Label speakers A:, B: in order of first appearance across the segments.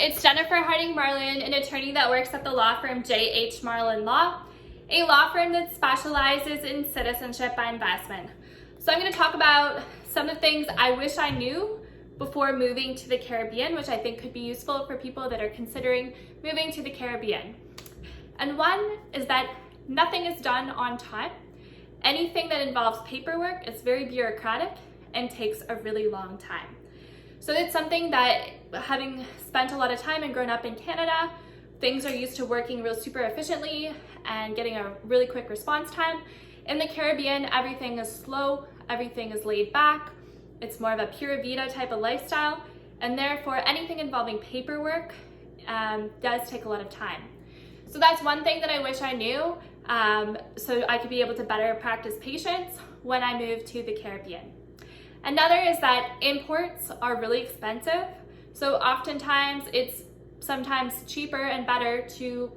A: it's Jennifer Harding Marlin, an attorney that works at the law firm J.H. Marlin Law, a law firm that specializes in citizenship by investment. So I'm going to talk about some of the things I wish I knew before moving to the Caribbean, which I think could be useful for people that are considering moving to the Caribbean. And one is that nothing is done on time. Anything that involves paperwork is very bureaucratic and takes a really long time. So it's something that, having spent a lot of time and grown up in Canada, things are used to working real super efficiently and getting a really quick response time. In the Caribbean, everything is slow, everything is laid back. It's more of a pura vida type of lifestyle, and therefore anything involving paperwork does take a lot of time. So that's one thing that I wish I knew, so I could be able to better practice patience when I move to the Caribbean. Another is that imports are really expensive, so oftentimes it's sometimes cheaper and better to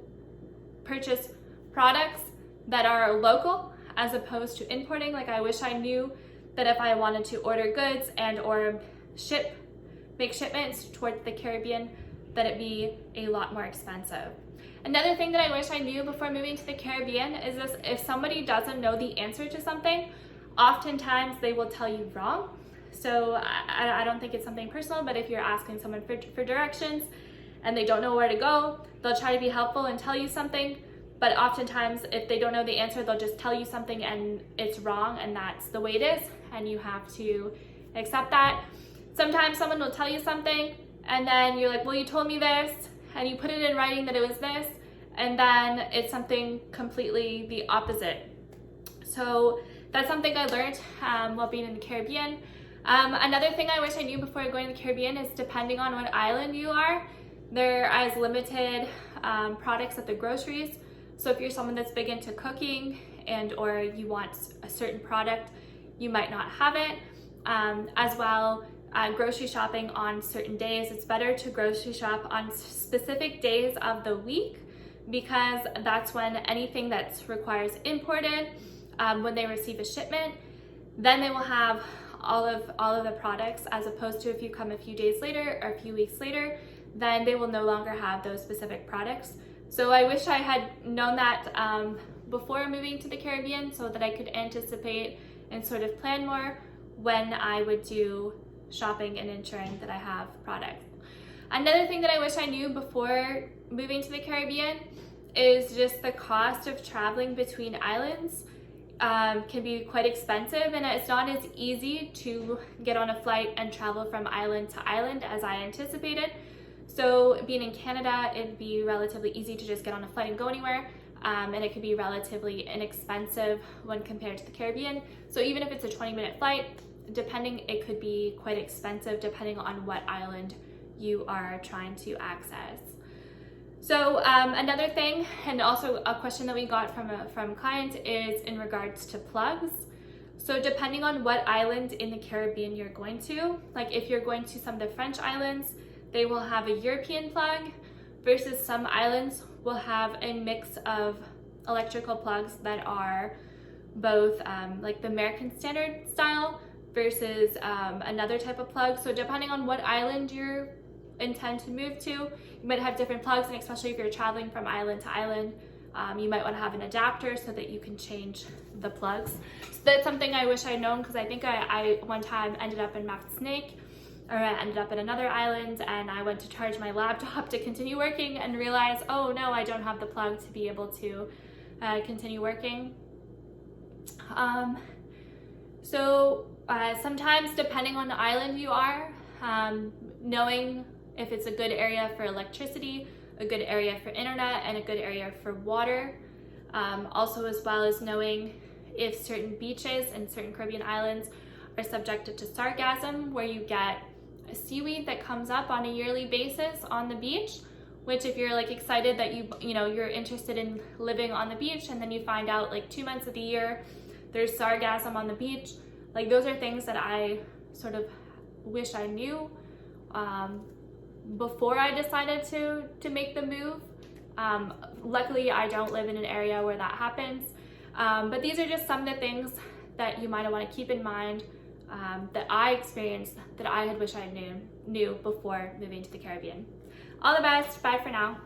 A: purchase products that are local as opposed to importing. Like, I wish I knew that if I wanted to order goods and or make shipments towards the Caribbean, that it'd be a lot more expensive. Another thing that I wish I knew before moving to the Caribbean is this: if somebody doesn't know the answer to something, oftentimes they will tell you wrong. So I don't think it's something personal, but if you're asking someone for directions and they don't know where to go, they'll try to be helpful and tell you something. But oftentimes, if they don't know the answer, they'll just tell you something and it's wrong, and that's the way it is, and you have to accept that. Sometimes someone will tell you something and then you're like, well, you told me this, and you put it in writing that it was this, and then it's something completely the opposite. So that's something I learned while being in the Caribbean. Another thing I wish I knew before going to the Caribbean is, depending on what island you are, there is limited products at the groceries. So if you're someone that's big into cooking and or you want a certain product, you might not have it. As well, grocery shopping on certain days, it's better to grocery shop on specific days of the week, because that's when anything that requires imported, when they receive a shipment, then they will have all of the products, as opposed to if you come a few days later or a few weeks later, then they will no longer have those specific products. So I wish I had known that before moving to the Caribbean, so that I could anticipate and sort of plan more when I would do shopping and ensuring that I have products. Another thing that I wish I knew before moving to the Caribbean is just the cost of traveling between islands. Can be quite expensive, and it's not as easy to get on a flight and travel from island to island as I anticipated. So being in Canada, it'd be relatively easy to just get on a flight and go anywhere, and it could be relatively inexpensive when compared to the Caribbean. So even if it's a 20-minute flight, it could be quite expensive depending on what island you are trying to access. So another thing, and also a question that we got from clients, is in regards to plugs. So depending on what island in the Caribbean you're going to, like if you're going to some of the French islands, they will have a European plug, versus some islands will have a mix of electrical plugs that are both like the American Standard style versus another type of plug. So depending on what island you're intend to move to, you might have different plugs, and especially if you're traveling from island to island, you might want to have an adapter so that you can change the plugs. So that's something I wish I'd known, because I think I one time ended up in Snake, or I ended up in another island, and I went to charge my laptop to continue working and realized, oh no, I don't have the plug to be able to continue working. Sometimes, depending on the island you are, knowing if it's a good area for electricity, a good area for internet, and a good area for water. Also, as well as knowing if certain beaches and certain Caribbean islands are subjected to sargassum, where you get a seaweed that comes up on a yearly basis on the beach, which if you're like excited that you're interested in living on the beach, and then you find out like 2 months of the year there's sargassum on the beach, like those are things that I sort of wish I knew before I decided to make the move. Luckily, I don't live in an area where that happens, but these are just some of the things that you might want to keep in mind that I experienced that I had wished I knew knew before moving to the Caribbean. All the best. Bye for now.